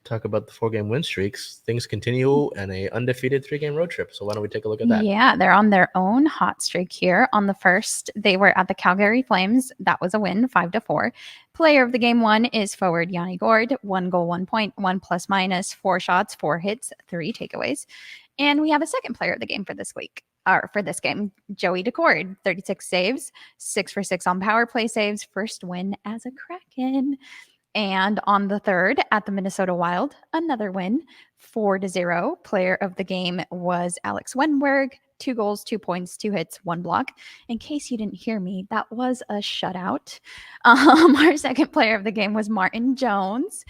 Talk about the 4-game win streaks. Things continue and a undefeated 3-game road trip. So why don't we take a look at that? Yeah, they're on their own hot streak here. On the first, they were at the Calgary Flames. That was a win, 5-4. Player of the game 1 is forward Yanni Gourde. 1 goal, 1 point, 1 plus minus, 4 shots, 4 hits, 3 takeaways. And we have a second player of the game for this week. Or for this game, Joey Decord, 36 saves, 6 for 6 on power play saves, first win as a Kraken. And on the third, at the Minnesota Wild, another win, 4-0. Player of the game was Alex Wenberg. 2 goals, 2 points, 2 hits, 1 block. In case you didn't hear me, that was a shutout. Our second player of the game was Martin Jones.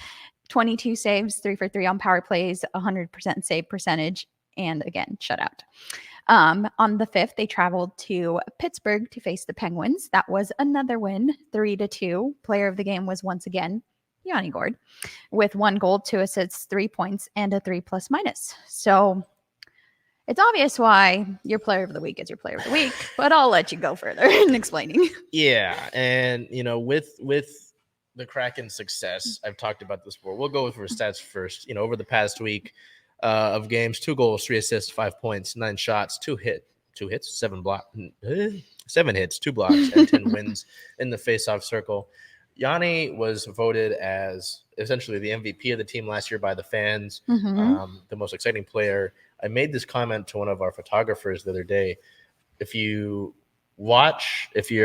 22 saves, 3 for 3 on power plays, 100% save percentage, and again, shutout. On the 5th, they traveled to Pittsburgh to face the Penguins. That was another win, 3-2. Player of the game was once again Yanni Gourde with 1 goal, 2 assists, 3 points, and a 3 plus minus. So it's obvious why your player of the week is your player of the week, but I'll let you go further in explaining. Yeah, and with the Kraken success, I've talked about this before. We'll go for stats first. Over the past week of games, 2 goals, 3 assists, 5 points, 9 shots, 7 hits, 7 hits, 2 blocks, and 10 wins in the face-off circle. Yanni was voted as essentially the MVP of the team last year by the fans, the most exciting player. I made this comment to one of our photographers the other day. If you're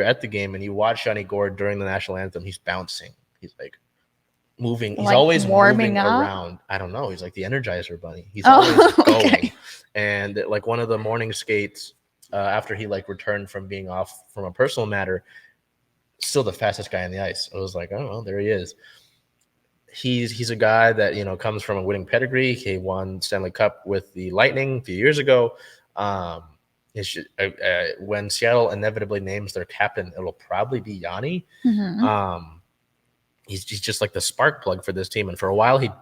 at the game and you watch Yanni Gourde during the national anthem, he's bouncing. He's like moving. He's always moving around. I don't know. He's like the Energizer Bunny. He's always going. And like one of the morning skates after he returned from being off from a personal matter, still the fastest guy on the ice. I was like, oh, there he is. He's a guy that, comes from a winning pedigree. He won Stanley Cup with the Lightning a few years ago. When Seattle inevitably names their captain, it'll probably be Yanni. He's just like the spark plug for this team. And for a while, he'd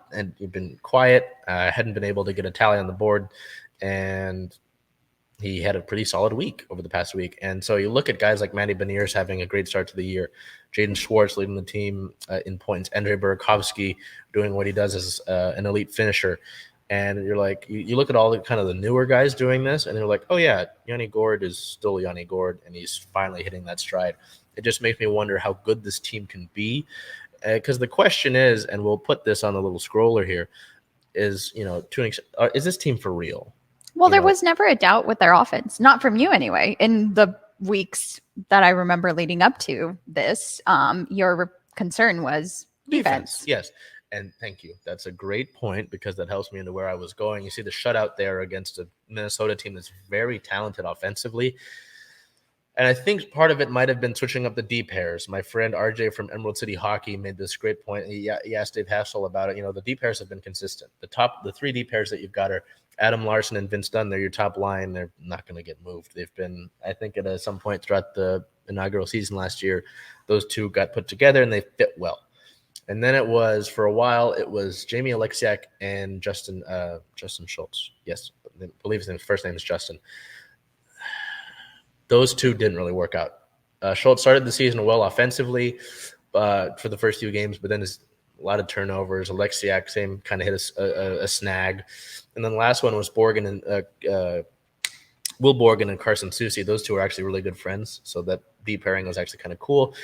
been quiet, hadn't been able to get a tally on the board, and he had a pretty solid week over the past week. And so you look at guys like Matty Beniers having a great start to the year, Jaden Schwartz leading the team in points, Andrei Burakovsky doing what he does as an elite finisher. And you're like, you look at all the kind of the newer guys doing this, and they're like, oh, yeah, Yanni Gourde is still Yanni Gourde, and he's finally hitting that stride. It just makes me wonder how good this team can be. Because the question is, and we'll put this on the little scroller here, is, is this team for real? Well, there was never a doubt with their offense, not from you anyway. In the weeks that I remember leading up to this, your concern was defense. Yes. And thank you. That's a great point because that helps me into where I was going. You see the shutout there against a Minnesota team that's very talented offensively. And I think part of it might have been switching up the D pairs. My friend RJ from Emerald City Hockey made this great point. He asked Dave Hakstol about it. The D pairs have been consistent. The 3 D pairs that you've got are Adam Larson and Vince Dunn. They're your top line. They're not going to get moved. They've been, I think, at some point throughout the inaugural season last year, those two got put together and they fit well. And then for a while, it was Jamie Alexiak and Justin Schultz. Yes, I believe his first name is Justin. Those two didn't really work out. Schultz started the season well offensively for the first few games, but then there's a lot of turnovers. Alexiak, same, kind of hit a snag. And then the last one was Borgen and Will Borgen and Carson Soucy. Those two are actually really good friends, so that D pairing was actually kind of cool.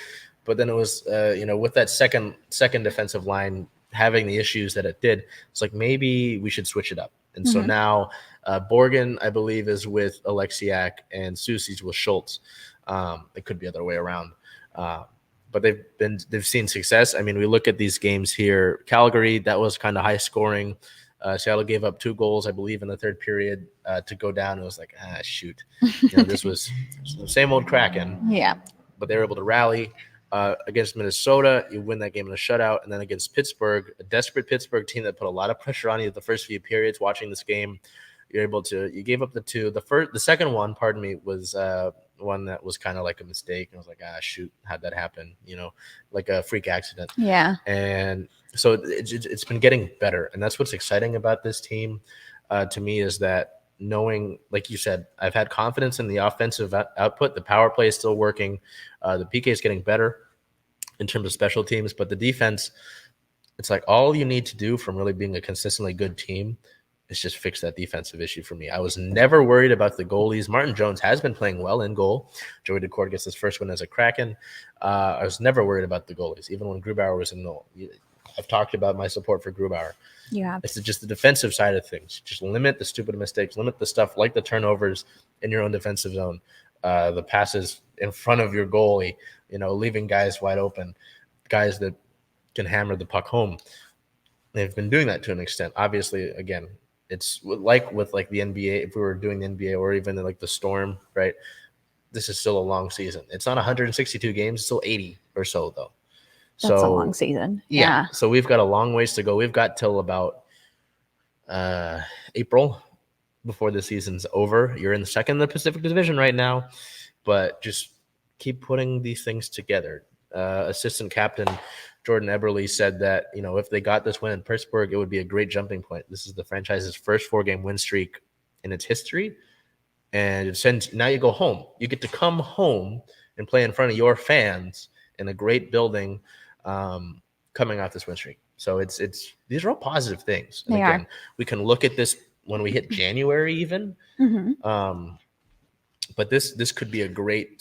But then it was, with that second defensive line having the issues that it did, it's like maybe we should switch it up. And so now Borgen, I believe, is with Alexiak and Soucy's with Schultz. It could be the other way around. But they've seen success. I mean, we look at these games here. Calgary, that was kind of high scoring. Seattle gave up 2 goals, I believe, in the third period to go down. It was like, shoot. This was the same old Kraken. Yeah. But they were able to rally. Against Minnesota, you win that game in a shutout. And then against Pittsburgh, a desperate Pittsburgh team that put a lot of pressure on you the first few periods watching this game. You gave up the two. The second one, pardon me, was one that was kind of like a mistake. I was like, shoot, how'd that happen? Like a freak accident. Yeah. And so it's been getting better. And that's what's exciting about this team to me, is that knowing, like you said, I've had confidence in the offensive output. The power play is still working. The PK is getting better in terms of special teams, but the defense, it's like all you need to do from really being a consistently good team is just fix that defensive issue for me. I was never worried about the goalies. Martin Jones has been playing well in goal. Joey Decord gets his first win as a Kraken. I was never worried about the goalies, even when Grubauer was in goal. I've talked about my support for Grubauer. Yeah. It's just the defensive side of things. Just limit the stupid mistakes, limit the stuff like the turnovers in your own defensive zone, the passes in front of your goalie, leaving guys wide open, guys that can hammer the puck home. They've been doing that to an extent. Obviously, again, it's like with like the NBA, if we were doing the NBA or even like the Storm, right? This is still a long season. It's not 162 games, it's still 80 or so, though. That's a long season. Yeah. So we've got a long ways to go. We've got till about April before the season's over. You're in the second in the Pacific Division right now, but just keep putting these things together. Assistant captain Jordan Eberle said that, if they got this win in Pittsburgh, it would be a great jumping point. This is the franchise's first 4-game win streak in its history. And now you go home. You get to come home and play in front of your fans in a great building coming off this win streak. So it's these are all positive things. And again, we can look at this when we hit January even. Mm-hmm. But this could be a great,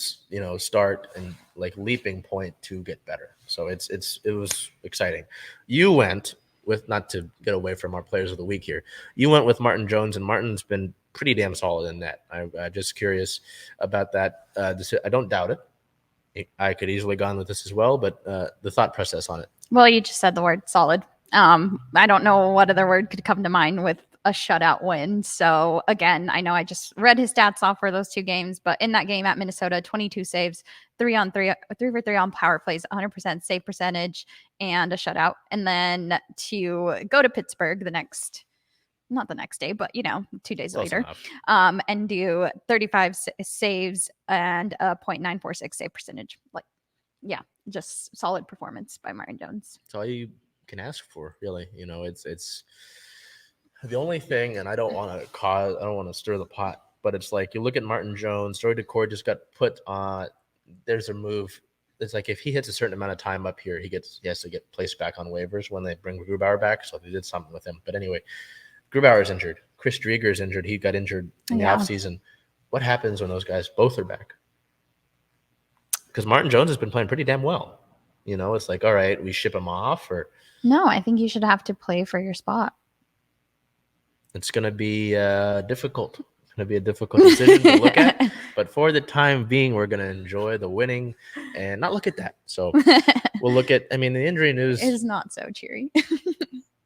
start and like leaping point to get better. So it was exciting. You went with, not to get away from our players of the week here, you went with Martin Jones, and Martin's been pretty damn solid in net. I'm just curious about that. I don't doubt it. I could easily have gone with this as well, but the thought process on it. Well, you just said the word solid. I don't know what other word could come to mind with a shutout win. So again, I know I just read his stats off for those 2 games, but in that game at Minnesota, 22 saves, 3 for 3 on power plays, 100% save percentage, and a shutout. And then to go to Pittsburgh not the next day, but 2 days later, and do 35 saves and a .946 save percentage. Just solid performance by Martin Jones. That's all you can ask for, really. It's the only thing, and I don't want to stir the pot, but it's like you look at Martin Jones, Joey Decord just got put on. There's a move. It's like if he hits a certain amount of time up here, he has to get placed back on waivers when they bring Grubauer back. So they did something with him. But anyway, Grubauer is injured. Chris Drieger is injured. He got injured in the offseason. What happens when those guys both are back? Because Martin Jones has been playing pretty damn well. It's like, all right, we ship him off, or no, I think you should have to play for your spot. It's going to be difficult. It's going to be a difficult decision to look at. But for the time being, we're going to enjoy the winning and not look at that. So we'll look at, the injury news is not so cheery.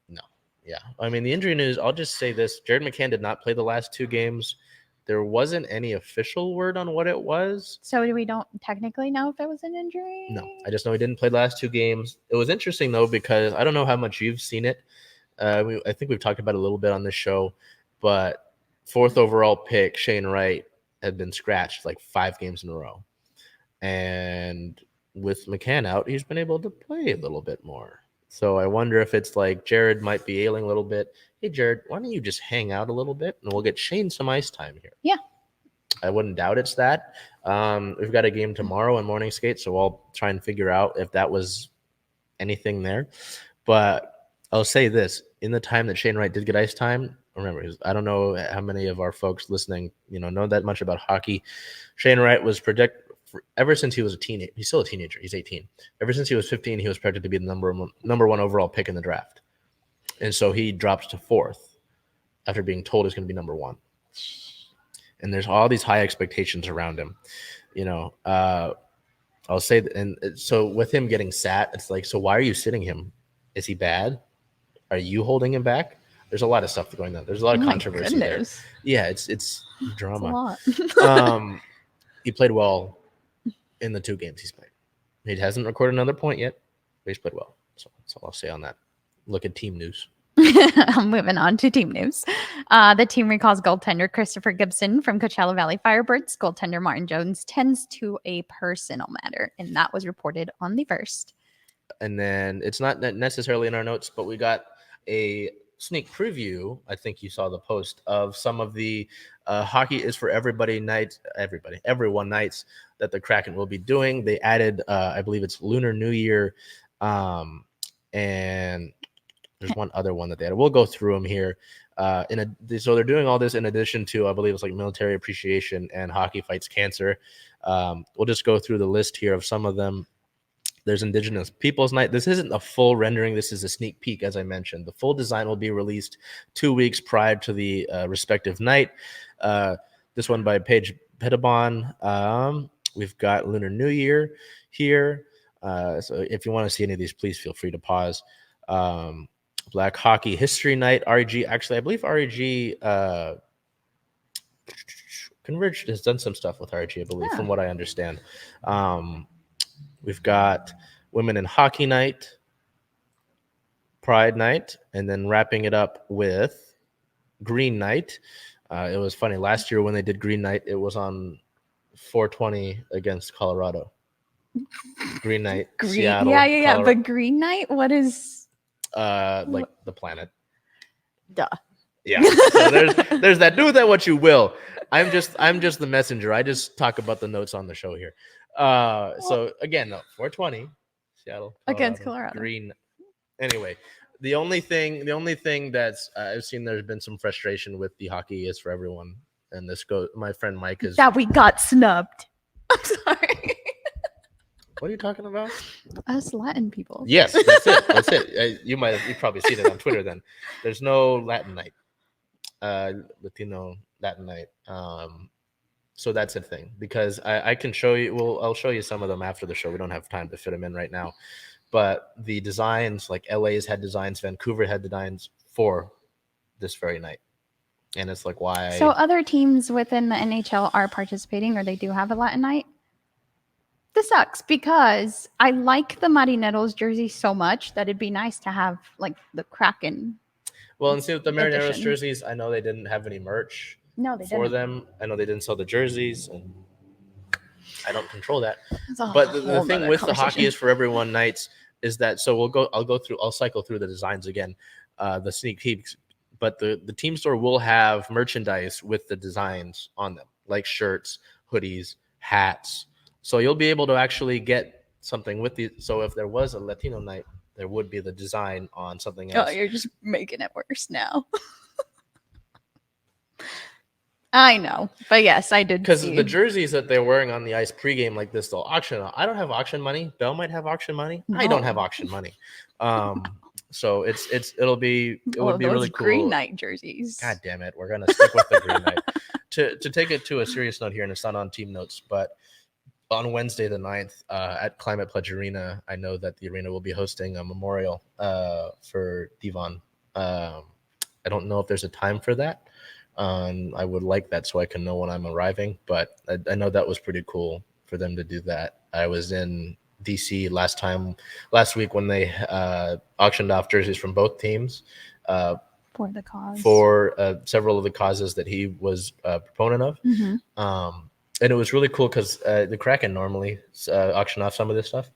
No. Yeah. The injury news, I'll just say this. Jared McCann did not play the last 2 games. There wasn't any official word on what it was. So we don't technically know if it was an injury? No. I just know he didn't play the last 2 games. It was interesting, though, because I don't know how much you've seen it. I think we've talked about it a little bit on this show, but 4th overall pick, Shane Wright, had been scratched like 5 games in a row. And with McCann out, he's been able to play a little bit more. So I wonder if it's like Jared might be ailing a little bit. Hey, Jared, why don't you just hang out a little bit and we'll get Shane some ice time here? Yeah. I wouldn't doubt it's that. We've got a game tomorrow in morning skate, so I'll try and figure out if that was anything there. But I'll say this. In the time that Shane Wright did get ice time, remember, I don't know how many of our folks listening, know that much about hockey. Shane Wright was ever since he was a teenager. He's still a teenager. He's 18. Ever since he was 15, he was projected to be the number one overall pick in the draft. And so he drops to 4th after being told he's going to be number 1. And there's all these high expectations around him. I'll say that, and so with him getting sat, it's like, so why are you sitting him? Is he bad? Are you holding him back? There's a lot of stuff going on. There's a lot of controversy there. Yeah, it's drama. It's a lot. He played well in the 2 games he's played. He hasn't recorded another point yet, but he's played well. So that's all I'll say on that. Look at team news. Moving on to team news. The team recalls goaltender Christopher Gibson from Coachella Valley Firebirds. Goaltender Martin Jones tends to a personal matter, and that was reported on the 1st. And then it's not necessarily in our notes, but we got a sneak preview. I think you saw the post of some of the Hockey is for Everybody nights, everyone nights that the Kraken will be doing. They added, I believe it's Lunar New Year, and there's one other one that they added. We'll go through them here. So they're doing all this in addition to, I believe it's like Military Appreciation and Hockey Fights Cancer. We'll just go through the list here of some of them. There's Indigenous Peoples Night. This isn't a full rendering. This is a sneak peek, as I mentioned. The full design will be released 2 weeks prior to the respective night. This one by Paige Pettibon. We've got Lunar New Year here. So if you want to see any of these, please feel free to pause. Black Hockey History Night. REG. Actually, I believe REG Converge has done some stuff with REG, I believe, from what I understand. We've got Women in Hockey Night, Pride Night, and then wrapping it up with Green Night. It was funny. Last year when they did Green Night, it was on 420 against Colorado. Green Night, Seattle. Yeah. Colorado. But Green Night, what is? Like the planet. Duh. Yeah. So there's that. Do with that what you will. I'm just the messenger. I just talk about the notes on the show here. So again, 420 Seattle Against Colorado. Green. Anyway, the only thing that's I've seen there's been some frustration with the Hockey is for Everyone, and this goes. My friend Mike is that we got snubbed. I'm sorry. What are you talking about? Us Latin people. Yes, that's it. You probably seen it on Twitter. Then there's no Latin night, Latino Latin night. So that's a thing, because I can show you. I'll show you some of them after the show. We don't have time to fit them in right now, but the designs, like LA's had designs, Vancouver had designs for this very night, and it's like, why? So other teams within the NHL are participating, or they do have a Latin night. This sucks because I like the Mighty Nettles jersey so much that it'd be nice to have like the Kraken. Well, and see with the Marineros edition. jerseys, I know they didn't have any merch. No, they for didn't. them. I know they didn't sell the jerseys, and I don't control that. But the thing with the Hockey is for Everyone nights is that, so I'll cycle through the designs again, the sneak peeks, but the team store will have merchandise with the designs on them, like shirts, hoodies, hats. So you'll be able to actually get something with these. So if there was a Latino night, there would be the design on something else. Oh, you're just making it worse now. I know, but yes, I did. Because the jerseys that they're wearing on the ice pregame like this, they'll auction. I don't have auction money. Bel might have auction money. No. I don't have auction money. So it'll be really cool. Green Night jerseys. God damn it, we're gonna stick with the Green Night. To take it to a serious note here, and it's not on team notes, but on Wednesday the 9th at Climate Pledge Arena, I know that the arena will be hosting a memorial for Devon. I don't know if there's a time for that. I would like that so I can know when I'm arriving, but I know that was pretty cool for them to do that. I was in DC last week when they auctioned off jerseys from both teams for the cause, for several of the causes that he was a proponent of. Mm-hmm. And it was really cool because the Kraken normally auction off some of this stuff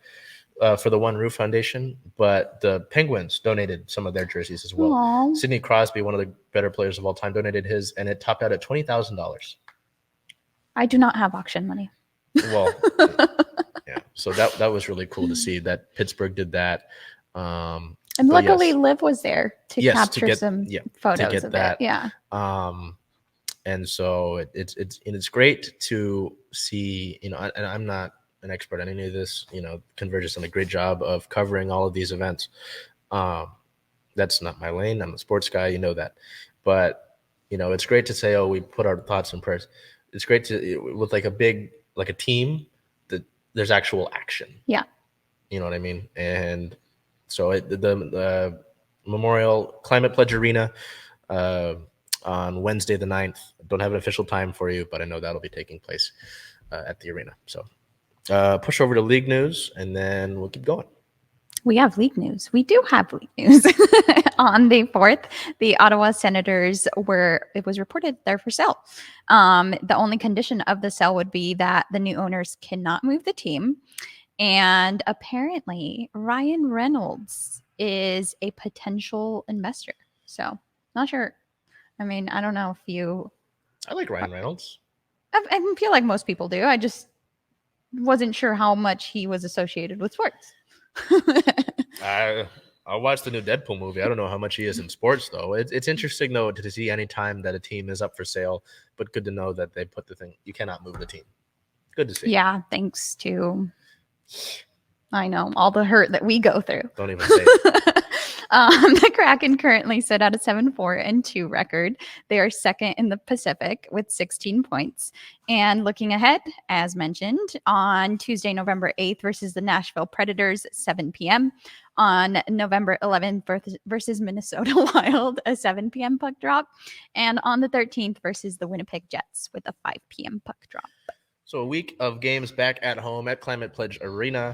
for the One Roof Foundation, but the Penguins donated some of their jerseys as well. Aww. Sidney Crosby, one of the better players of all time, donated his, and it topped out at $20,000. I do not have auction money. Well, yeah. So that was really cool to see that Pittsburgh did that. And luckily, Liv was there to capture some photos of that. It. Yeah. And so it's great to see, and I'm not an expert on any of this. Converge has done a great job of covering all of these events. That's not my lane. I'm a sports guy, you know that. But it's great to say, we put our thoughts and prayers. It's great to, with like a team, that there's actual action. Yeah. You know what I mean? And so the Memorial Climate Pledge Arena on Wednesday the 9th. Don't have an official time for you, but I know that'll be taking place at the arena. So push over to league news, and then we'll keep going. We have league news. We do have league news. On the 4th, the Ottawa Senators it was reported they're for sale. The only condition of the sale would be that the new owners cannot move the team. And apparently, Ryan Reynolds is a potential investor. So, not sure. I mean, I don't know if you. I like Ryan Reynolds. I feel like most people do. I just wasn't sure how much he was associated with sports. I watched the new Deadpool movie. I don't know how much he is in sports, though. It's interesting, though, to see any time that a team is up for sale, but good to know that they put the thing, you cannot move the team. Good to see. Yeah, thanks to, I know, all the hurt that we go through. Don't even say it. The Kraken currently sit at a 7-4-2 record. They are second in the Pacific with 16 points. And looking ahead, as mentioned, on Tuesday, November 8th versus the Nashville Predators at 7 p.m. On November 11th versus Minnesota Wild, a 7 p.m. puck drop. And on the 13th versus the Winnipeg Jets with a 5 p.m. puck drop. So a week of games back at home at Climate Pledge Arena.